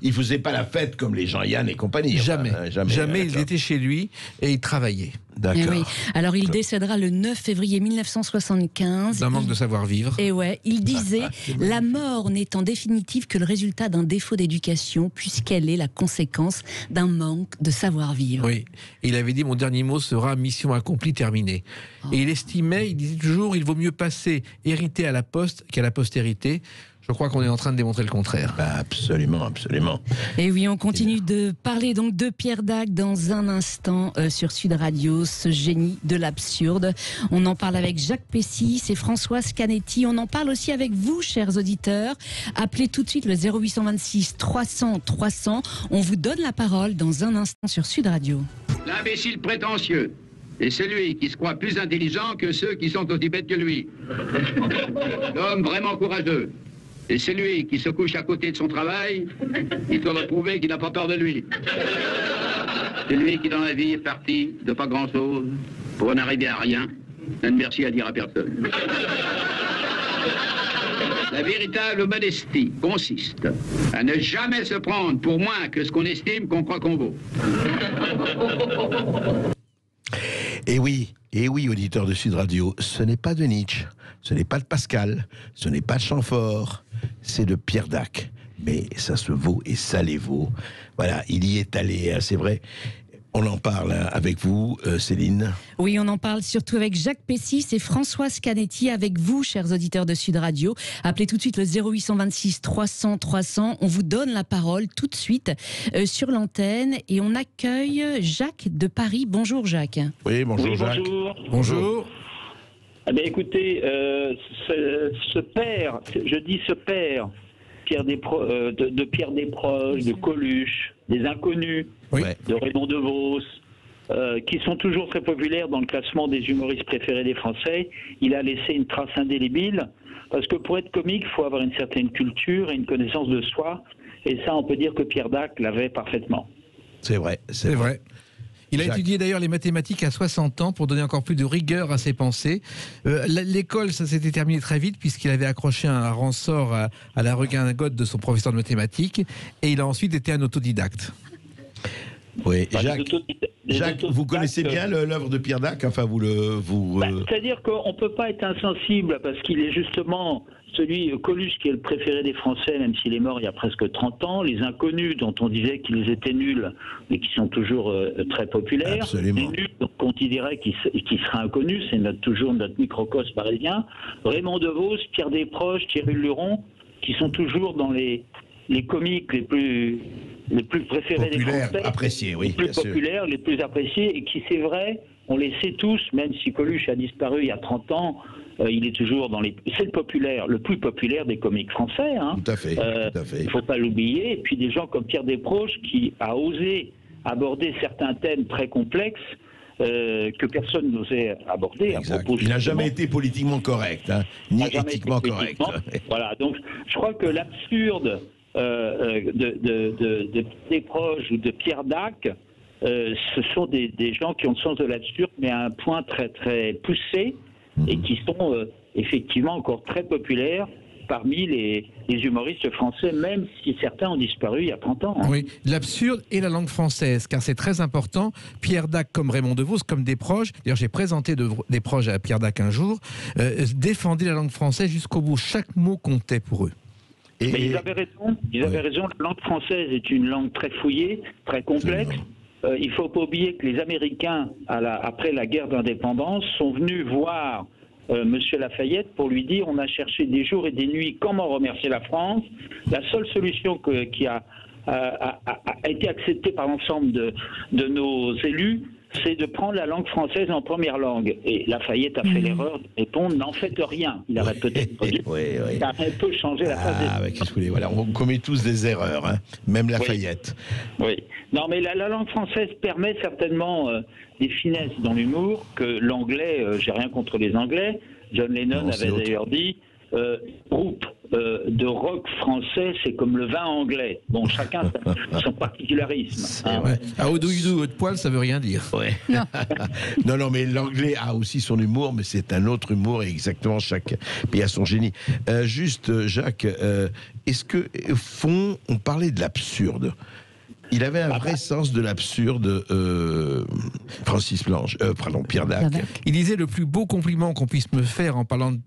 Il faisait pas la fête comme les Jean-Yann et compagnie. Jamais. Jamais. Il d'accord. était chez lui et il travaillait. D'accord. Eh oui. Alors il décédera le 9 février 1975. D'un manque de savoir-vivre. Et ouais, il disait la mort n'est en définitive que le résultat d'un défaut d'éducation, puisqu'elle est la conséquence d'un manque de savoir-vivre. Oui. Et il avait dit mon dernier mot sera mission accomplie, terminée. Et il estimait, il disait toujours, il vaut mieux passer hérité à la poste qu'à la postérité. Je crois qu'on est en train de démontrer le contraire. Bah, absolument, absolument. Et oui, on continue de parler donc de Pierre Dac dans un instant sur Sud Radio, ce génie de l'absurde. On en parle avec Jacques Pessis et Françoise Canetti. On en parle aussi avec vous, chers auditeurs. Appelez tout de suite le 0826 300 300. On vous donne la parole dans un instant sur Sud Radio. L'imbécile prétentieux est celui qui se croit plus intelligent que ceux qui sont aussi bêtes que lui. L'homme vraiment courageux Et celui qui se couche à côté de son travail, il doit prouver qu'il n'a pas peur de lui. Celui qui dans la vie est parti de pas grand-chose pour en arriver à rien, n'a de merci à dire à personne. La véritable modestie consiste à ne jamais se prendre pour moins que ce qu'on estime qu'on croit qu'on vaut. Et oui, auditeurs de Sud Radio, ce n'est pas de Nietzsche, ce n'est pas de Pascal, ce n'est pas de Chamfort, c'est de Pierre Dac. Mais ça se vaut et ça les vaut. Voilà, il y est allé, c'est vrai. On en parle avec vous, Céline. Oui, on en parle surtout avec Jacques Pessis et Françoise Canetti, avec vous, chers auditeurs de Sud Radio. Appelez tout de suite le 0826 300 300. On vous donne la parole tout de suite sur l'antenne et on accueille Jacques de Paris. Bonjour Jacques. Oui, bonjour Jacques. Bonjour. Eh bien, écoutez, ce père, je dis ce père, de Pierre Desproges, de Coluche, des Inconnus, Oui. de Raymond DeVos, qui sont toujours très populaires dans le classement des humoristes préférés des Français. Il a laissé une trace indélébile, parce que pour être comique, il faut avoir une certaine culture et une connaissance de soi, et ça, on peut dire que Pierre Dac l'avait parfaitement. C'est vrai, C'est vrai. Il a Jacques. étudié d'ailleurs les mathématiques à 60 ans pour donner encore plus de rigueur à ses pensées. L'école, ça s'était terminé très vite puisqu'il avait accroché un ressort à la redingote de son professeur de mathématiques et il a ensuite été un autodidacte. Oui, Bah, Jacques, vous connaissez bien l'œuvre de Pierre Dac, enfin c'est-à-dire qu'on ne peut pas être insensible parce qu'il est justement celui, Coluche, qui est le préféré des Français, même s'il est mort il y a presque 30 ans, les Inconnus, dont on disait qu'ils étaient nuls, mais qui sont toujours très populaires, Absolument. les nuls qu'on dirait qu'ils seraient inconnus, c'est toujours notre microcosme parisien, Raymond DeVos, Pierre Desproges, Thierry Luron, qui sont toujours dans les comiques les plus préférés des Français, appréciés, oui, les plus bien sûr. populaires, les plus appréciés, et qui, c'est vrai, on les sait tous, même si Coluche a disparu il y a 30 ans, il est toujours dans c'est le plus populaire des comiques français. Hein. Tout à fait, tout à fait. Il ne faut pas l'oublier. Et puis des gens comme Pierre Desproges qui a osé aborder certains thèmes très complexes que personne n'osait aborder. Exact. Il n'a jamais été politiquement correct, hein, ni N'a jamais éthiquement été correct. politiquement. Voilà, donc je crois que l'absurde de Desproges ou de Pierre Dac, ce sont des gens qui ont le sens de l'absurde, mais à un point très très poussé, et qui sont effectivement encore très populaires parmi les humoristes français, même si certains ont disparu il y a 30 ans. Hein. Oui, l'absurde et la langue française, car c'est très important. Pierre Dac, comme Raymond DeVos, comme Desproges, d'ailleurs j'ai présenté Desproges à Pierre Dac un jour, défendaient la langue française jusqu'au bout. Chaque mot comptait pour eux. Mais ils avaient raison. Ils avaient raison. La langue française est une langue très fouillée, très complexe. Il ne faut pas oublier que les Américains, après la guerre d'indépendance, sont venus voir Monsieur Lafayette pour lui dire on a cherché des jours et des nuits comment remercier la France. La seule solution qui a été acceptée par l'ensemble de nos élus, c'est de prendre la langue française en première langue. Et Lafayette a fait l'erreur de répondre n'en faites rien. Il aurait peut-être dû. Ça a un peu changé la face des... qu'est-ce que vous voulez, voilà, on commet tous des erreurs, hein, même Lafayette. Oui. Non, mais la langue française permet certainement des finesses dans l'humour que l'anglais, j'ai rien contre les Anglais. John Lennon avait d'ailleurs dit groupe de rock français, c'est comme le vin anglais. Bon, chacun son particularisme. Hein. À Odoudou, haut de poil, ça veut rien dire. Ouais. Non, mais l'anglais a aussi son humour, mais c'est un autre humour, et exactement chaque pays a son génie. Juste, Jacques, est-ce que, au fond, on parlait de l'absurde? Il avait un vrai sens de l'absurde, Pierre Dac. Il disait le plus beau compliment qu'on puisse me faire en parlant de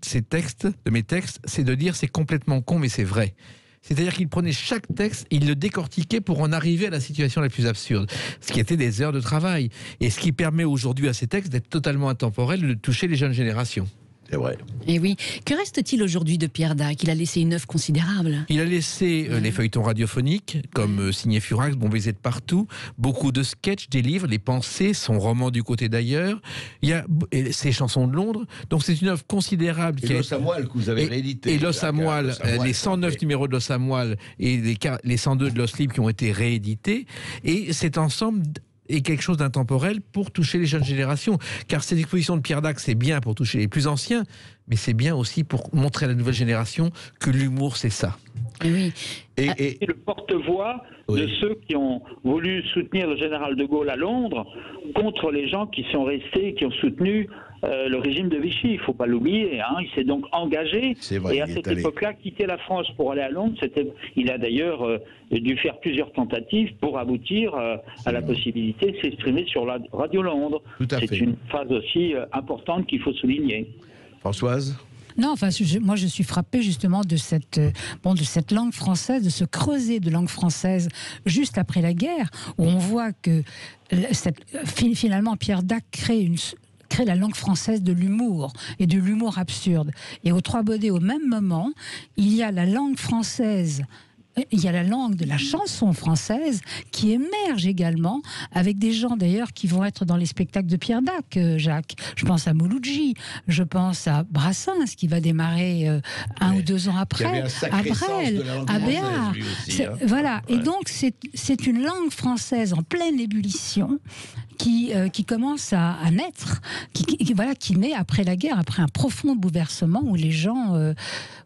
mes textes, c'est de dire c'est complètement con, mais c'est vrai. C'est-à-dire qu'il prenait chaque texte, il le décortiquait pour en arriver à la situation la plus absurde, ce qui était des heures de travail, et ce qui permet aujourd'hui à ces textes d'être totalement intemporels, de toucher les jeunes générations. C'est vrai. Et oui. Que reste-t-il aujourd'hui de Pierre Dac? Il a laissé une œuvre considérable. Il a laissé les feuilletons radiophoniques, comme Signé Furax, Bon baiser de partout, beaucoup de sketchs, des livres, les pensées, son roman Du côté d'ailleurs, il y a ses chansons de Londres. Donc c'est une œuvre considérable. Et L'os à moelle que vous avez réédité. Et L'os à moelle, les 109 numéros de L'os à moelle et les 102 de L'os libre qui ont été réédités. Et cet ensemble est quelque chose d'intemporel pour toucher les jeunes générations. Car cette exposition de Pierre Dac, c'est bien pour toucher les plus anciens, mais c'est bien aussi pour montrer à la nouvelle génération que l'humour, c'est ça. Oui. Et le porte-voix de ceux qui ont voulu soutenir le général de Gaulle à Londres contre les gens qui sont restés, qui ont soutenu le régime de Vichy. Il ne faut pas l'oublier. Il s'est donc engagé et à cette époque-là, quitter la France pour aller à Londres. Il a d'ailleurs dû faire plusieurs tentatives pour aboutir à la possibilité de s'exprimer sur la Radio Londres. C'est une phase aussi importante qu'il faut souligner. Françoise ? Non, enfin, moi je suis frappée justement de cette langue française, de ce creuset de langue française juste après la guerre, où on voit que finalement Pierre Dac crée la langue française de l'humour et de l'humour absurde. Et aux Trois Baudets, au même moment, il y a la langue française. Il y a la langue de la chanson française qui émerge également, avec des gens d'ailleurs qui vont être dans les spectacles de Pierre Dac, Jacques. Je pense à Mouloudji, je pense à Brassens qui va démarrer 1 ou 2 ans après, à Brel, à Béard. Voilà. Et donc c'est une langue française en pleine ébullition qui commence à naître, qui naît après la guerre, après un profond bouleversement où les gens,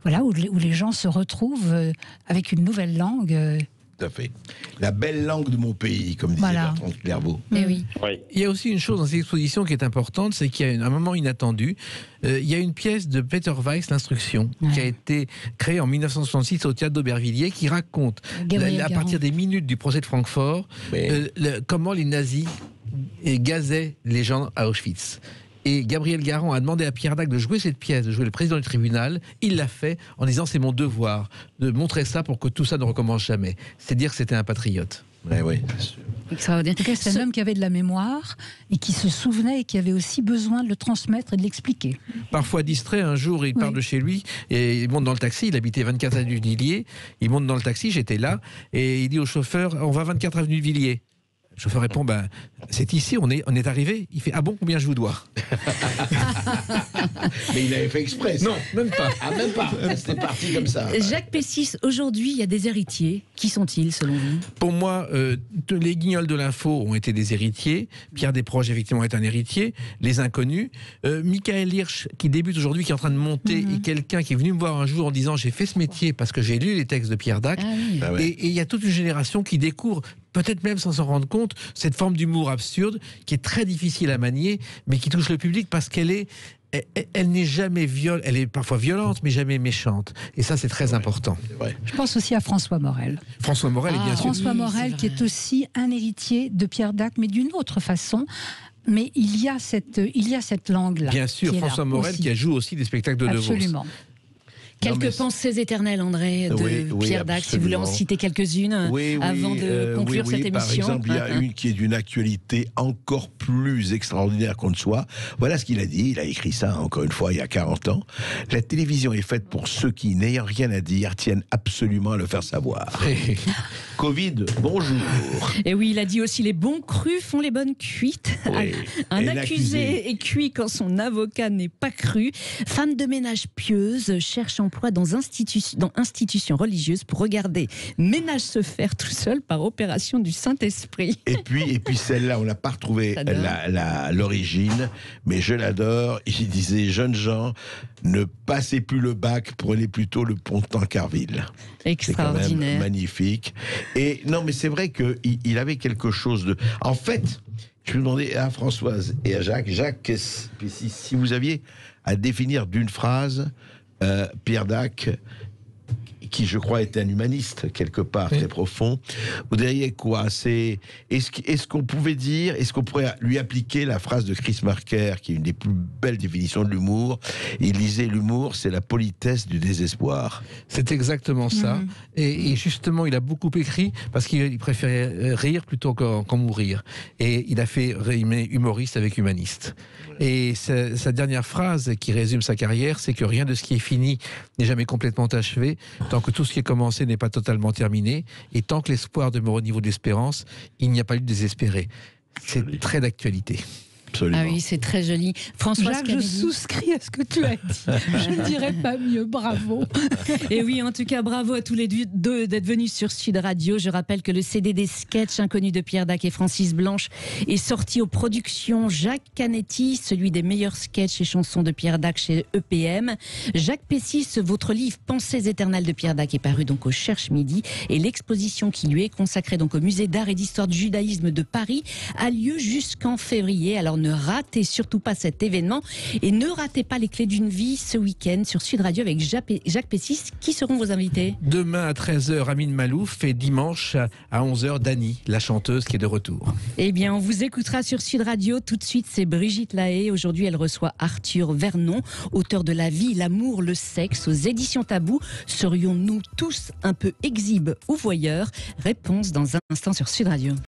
où les gens se retrouvent avec une nouvelle langue. Tout à fait. La belle langue de mon pays, comme disait Bertrand Clairvaux. Oui. Il y a aussi une chose dans cette exposition qui est importante, c'est qu'il y a un moment inattendu. Il y a une pièce de Peter Weiss, L'Instruction, qui a été créée en 1966 au théâtre d'Aubervilliers, qui raconte, à partir des minutes du procès de Francfort, comment les nazis gazaient les gens à Auschwitz. Et Gabriel Garand a demandé à Pierre Dac de jouer cette pièce, de jouer le président du tribunal. Il l'a fait en disant c'est mon devoir de montrer ça pour que tout ça ne recommence jamais. C'est dire que c'était un patriote. Oui. Extraordinaire. En tout cas, c'est un homme qui avait de la mémoire et qui se souvenait et qui avait aussi besoin de le transmettre et de l'expliquer. Parfois distrait, un jour il part de chez lui et il monte dans le taxi. Il habitait 24 avenue de Villiers. Il monte dans le taxi, j'étais là, et il dit au chauffeur on va 24 avenue de Villiers. Le chauffeur répond c'est ici, on est arrivé. Il fait ah bon, combien je vous dois? Mais il avait fait exprès. Non, même pas. Même pas. C'était parti comme ça. Jacques Pessis, aujourd'hui, il y a des héritiers. Qui sont-ils, selon vous? Pour moi, les Guignols de l'info ont été des héritiers. Pierre Desproges, effectivement, est un héritier. Les inconnus. Michael Hirsch, qui débute aujourd'hui, qui est en train de monter, et quelqu'un qui est venu me voir un jour en disant j'ai fait ce métier parce que j'ai lu les textes de Pierre Dac. Et il y a toute une génération qui découvre, peut-être même sans s'en rendre compte, cette forme d'humour absurde qui est très difficile à manier, mais qui touche le public parce qu'elle n'est jamais violente. Elle est parfois violente, mais jamais méchante. Et ça, c'est très important. Je pense aussi à François Morel. François Morel est bien sûr. François Morel, qui est aussi un héritier de Pierre Dac, mais d'une autre façon. Mais il y a cette langue-là. Bien sûr, François Morel qui joue aussi des spectacles de De Vos. Absolument. Quelques pensées éternelles, André, de Pierre Dac, si vous voulez en citer quelques-unes avant de conclure cette émission. Par exemple, il y a une qui est d'une actualité encore plus extraordinaire qu'on ne soit. Voilà ce qu'il a dit. Il a écrit ça, encore une fois, il y a 40 ans. La télévision est faite pour ceux qui, n'ayant rien à dire, tiennent absolument à le faire savoir. Covid, bonjour. Et oui, il a dit aussi les bons crus font les bonnes cuites. Un accusé est cuit quand son avocat n'est pas cru. Femme de ménage pieuse cherche emploi dans institutions religieuses pour regarder ménage se faire tout seul par opération du Saint-Esprit. Et puis celle-là, on n'a pas retrouvé l'origine, mais je l'adore. Il disait, jeunes gens, ne passez plus le bac, prenez plutôt le pont de Tancarville. Extraordinaire. C'est quand même magnifique. Et non, mais c'est vrai qu'il avait quelque chose de... En fait, je vais demander à Françoise et à Jacques, si vous aviez à définir d'une phrase Pierre Dac, qui je crois est un humaniste quelque part très profond, vous diriez quoi? Est-ce qu'on pouvait dire, est-ce qu'on pourrait lui appliquer la phrase de Chris Marker, qui est une des plus belles définitions de l'humour? Il disait l'humour, c'est la politesse du désespoir. C'est exactement ça. Et justement, il a beaucoup écrit parce qu'il préférait rire plutôt qu'en mourir. Et il a fait rimer humoriste avec humaniste. Et sa dernière phrase qui résume sa carrière, c'est que rien de ce qui est fini n'est jamais complètement achevé, tant que tout ce qui est commencé n'est pas totalement terminé, et tant que l'espoir demeure au niveau de l'espérance, il n'y a pas eu de désespéré. C'est très d'actualité. Absolument. Ah oui, c'est très joli. François Jacques, je souscris à ce que tu as dit. Je ne dirais pas mieux, bravo. Et oui, en tout cas, bravo à tous les deux d'être venus sur Sud Radio. Je rappelle que le CD des sketchs inconnus de Pierre Dac et Francis Blanche est sorti aux productions Jacques Canetti, celui des meilleurs sketchs et chansons de Pierre Dac chez EPM. Jacques Pessis, votre livre Pensées éternelles de Pierre Dac est paru donc au Cherche Midi, et l'exposition qui lui est consacrée donc au Musée d'art et d'histoire du judaïsme de Paris a lieu jusqu'en février. Alors ne ratez surtout pas cet événement et ne ratez pas les clés d'une vie ce week-end sur Sud Radio avec Jacques Pessis. Qui seront vos invités? Demain à 13h, Amine Malouf, et dimanche à 11h, Dani, la chanteuse qui est de retour. Eh bien, on vous écoutera sur Sud Radio. Tout de suite, c'est Brigitte Lahaie. Aujourd'hui, elle reçoit Arthur Vernon, auteur de La vie, l'amour, le sexe aux éditions Tabou. Serions-nous tous un peu exhibes ou voyeurs? Réponse dans un instant sur Sud Radio.